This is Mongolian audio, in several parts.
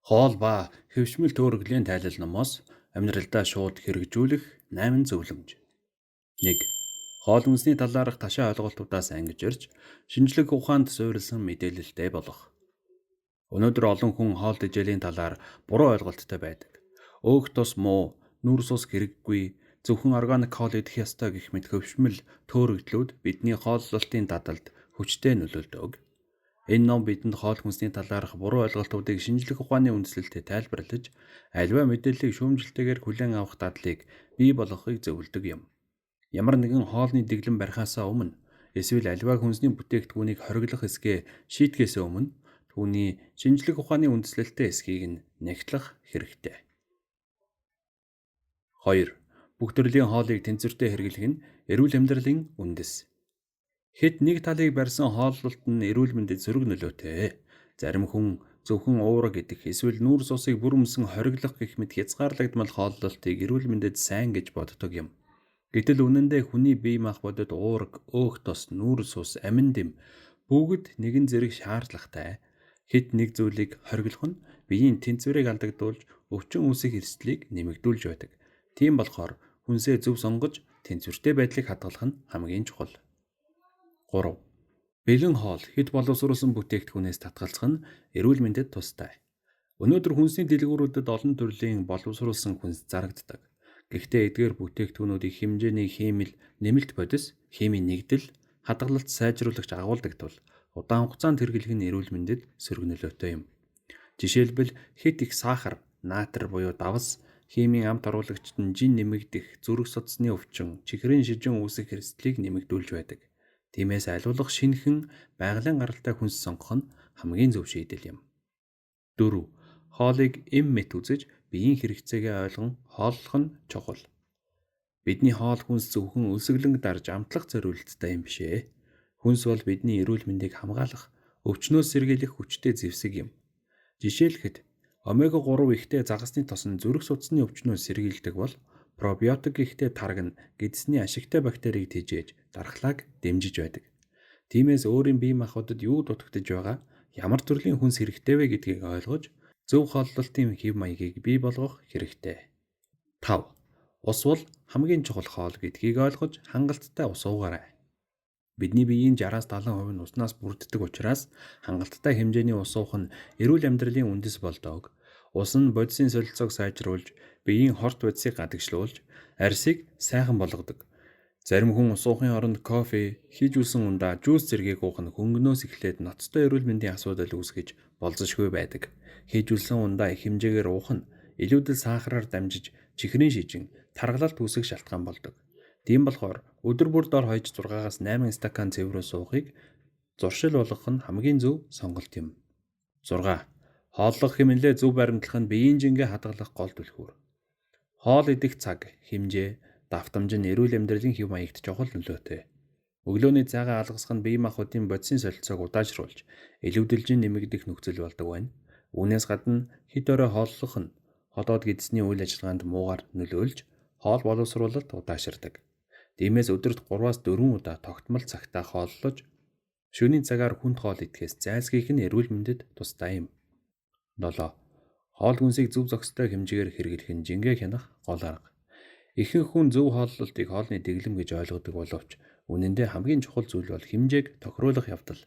Хоол ба хэвшмэл төөрөглийн тайлал номоос амьдралдаа шууд хэрэгжүүлэх 8 зөвлөмж. 1. Хоол хүнсний талаарх ташаа ойлголтуудаас ангиж ирж, шинжлэх ухаанд суурилсан мэдээлэлтэй болох. Өнөөдөр олон хүн хоол тэжээлийн талаар буруу ойлголттой байдаг. Өөх тус муу, нүрс ус хэрэггүй, зөвхөн органик хоол идэх ёстой гэх мэт хөвшмөл төөрөгдлүүд бидний хооллолтын дадалд хүчтэй нөлөөлдөг. Энэ ном бидэнд хоол хүнсний талаарх буруу ойлголтуудыг шинжлэх ухааны үндслэлтэд тайлбарлаж, аливаа мэдээллийг шүүмжлэлтэйгээр хүлээн авах дадлыг бий болгохыг зөвлөдөг юм. Ямар нэгэн хоолны дэглэм барихаасаа өмнө эсвэл аливаа хүнсний бүтээгдэхүүнийг хориглох эсгээ шийтгэхээс өмнө түүний шинжлэх ухааны үндслэлтэй эсхийг нь нягтлах хэрэгтэй. 2. Бүх төрлийн хоолыг тэнцвэртэй хэрэглэх нь эрүүл амьдралын үндэс. Хэд нэг талыг барьсан хооллолт нь эрүүл мэндэд сөрөг нөлөөтэй. Зарим хүн зөвхөн уурга идэх эсвэл нүүрс усыг бүр өмсөн хориглох гэх мэт хязгаарлагдмал хооллолтыг эрүүл мэндэд сайн гэж боддог юм. Гэтэл үнэндээ хүний бие махбодод уурга, өөх тос, нүүрс ус, амин дэм бүгд нэгэн зэрэг шаардлагатай. Хэд нэг зүйлийг хориглох нь биеийн тэнцвэрийг алдагдуулж өвчин үүсэх эрсдлийг нэмэгдүүлж байдаг. Тийм болохоор хүнсээ зөв сонгож тэнцвэртэй байдлыг хадгалах нь хамгийн чухал. 3. Бэлэн хоол хэд боловсруулсан бүтээгдэхүүнээс татгалзах нь эрүүл мэндэд тустай. Өнөөдөр хүнсний дэлгүүрүүдэд олон төрлийн боловсруулсан хүнс зарагддаг. Гэхдээ эдгээр бүтээгдэхүүнүүдийн хэмжээний химэл, нэмэлт бодис, химийн нэгдэл, хадгалалт сайжруулагч агуулдаг тул удаан хугацаанд хэрэглэх нь эрүүл мэндэд сөрөг нөлөөтэй юм. Жишээлбэл хэд их сахар, наатри буюу давас, химийн амт оруулагчид нь жин нэмэгдэх, зүрх судасны өвчин, чихрийн шижин үүсэх эрсдлийг нэмэгдүүлж байдаг. Тиймээс аливаалах шинэхэн байгалийн гаралтай хүнс сонгох нь хамгийн зөв шийдэл юм. 4. Хоолыг эм мэт үзэж биеийн хэрэгцээгээ ойлгон хооллох нь чухал. Бидний хоол хүнс зөвхөн өлсгөлөнг дарж амтлах зориулттай юм бишээ. Хүнс бол бидний эрүүл мэндийг хамгаалах, өвчнөөс сэргийлэх хүчтэй зэвсэг юм. Жишээлхэд омега 3 ихтэй загасны тос нь зүрх судасны өвчнөөс сэргийлдэг бол пробиотик ихтэй тарг нь гэдэсний ашигтай бактерийг тэжээж дархлааг дэмжиж байдаг. Тиймээс өөрийн бие махбодод юу дутагдж байгаа, ямар төрлийн хүнс хэрэгтэй вэ гэдгийг ойлгож, зөв хооллолтын хэв маягийг бий болгох хэрэгтэй. 5. Ус бол хамгийн чухал хоол гэдгийг ойлгож хангалттай ус уугаарай. Бидний биеийн 60-70% нь уснаас бүрддэг учраас хангалттай хэмжээний ус уух нь эрүүл амьдралын үндэс болдог. Ус нь бодисын солилцоог сайжруулж, биеийн хорт бодисыг гадагшлуулж, арьсыг сайхан болгодог. Зарим хүн ус уухын оронд кофе, хийж үлсэн ундаа, жуус зэргийг уух нь хөнгөнөөс эхлээд ноцтой эрүүл мэндийн асуудал үүсгэж болзошгүй байдаг. Хийж үлсэн ундаа их хэмжээгээр уух нь илүүдэл сахараар дамжиж чихрийн шижин, таргалалт үүсэх шалтгаан болдог. Тийм болохоор өдөр бүр дор хаяж 6-аас 8 стакан цэврөөс уухыг зуршил болгох нь хамгийн зөв сонголт юм. 6. Хооллох хэмнэлээ зөв баримтлах нь биеийн жингээ хадгалах гол түлхүүр. Хоол идэх цаг, хэмжээ, давтамж нь эрүүл амьдралын хэв маягт чухал нөлөөтэй. Өглөөний цайгаа алгасах нь бие махбодын бодисын солилцоог удаашруулж, илүүдэлжин нэмэгдэх нөхцөл болдог байна. Үүнээс гадна хэд орой хооллох нь ходоод гэдэсний үйл ажиллагаанд муугар нөлөөлж, хоол боловсруулалт удаашрдаг. Тиймээс өдөрт 3-аас 4 удаа тогтмол цагтаа хооллож, шөнийн цагаар хүнд хоол идэхээс зайлсхийх нь эрүүл мэндэд тустай юм. 7. Хоол хүнсийг зөв зохистой хэмжээгээр хэрэглэх нь жингээ хянах гол арга. Ихэнх хүн зөв хооллолтыг хоолны дэглэм гэж ойлгодог боловч үнэндээ хамгийн чухал зүйл бол хэмжээг тохируулах явдал.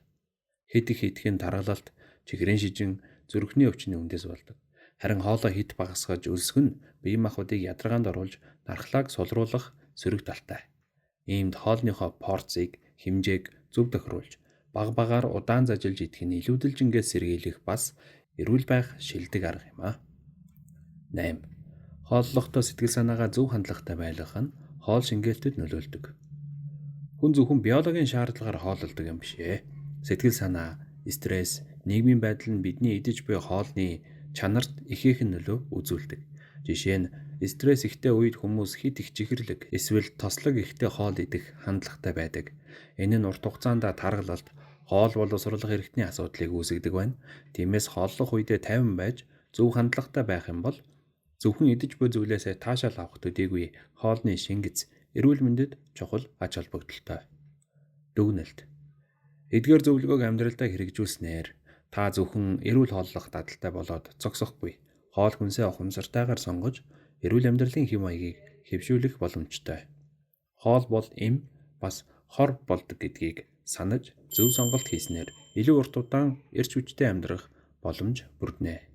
Хэд их идэхин таргалалт, чихрийн шижин, зүрхний өвчний үндэс болдог. Харин хоолоо хит багасгаж өлсгөн нь бие махбодыг ядаргаанд оруулж дархлааг сулруулах сөрөг талтай. Иймд хоолныхоо порцийг, хэмжээг зөв тохируулж, баг багаар удаан зажилж идэх нь илүүдэлжингээс сэргийлэх бас эрүүл байх шилдэг арга юм а. 8. Хооллохдоо сэтгэл санаагаа зөв хандлагатай байлгах нь хоол шингээлтэд нөлөөлдөг. Хүн зөвхөн биологийн шаардлагаар хооллолдог юм бишээ. Сэтгэл санаа, стресс, нийгмийн байдал нь бидний идэж буй хоолны чанарт ихээхэн нөлөө үзүүлдэг. Жишээ нь стресс ихтэй үед хүмүүс хит их чихэрлэг, эсвэл тослог ихтэй хоол идэх хандлагатай байдаг. Энэ нь урт хугацаанд таргалалт, хоол боловсруулах эрхтний асуудлыг үүсгэдэг байна. Тиймээс хооллох үедээ тайван байж, зөв хандлагатай байх юм бол зөвхөн идэж буй зүйлээсээ таашаал авах төдийгүй хоолны шингэц эрүүл мэндэд чухал ач холбогдолтой. Дүгнэлт. Эдгээр зөвлөгөөг амьдралдаа хэрэгжүүлснээр Та зөвхөн эрүүл хооллох дадалтай болоод зогсохгүй. Хоол хүнсээ ухамсартайгаар сонгож эрүүл амьдралын хэв маягийг хэвшүүлэх боломжтой. Хоол бол эм бас хор болдог гэдгийг санаж зөв сонголт хийснээр илүү урт удаан эрч хүчтэй амьдрах боломж бүрднэ.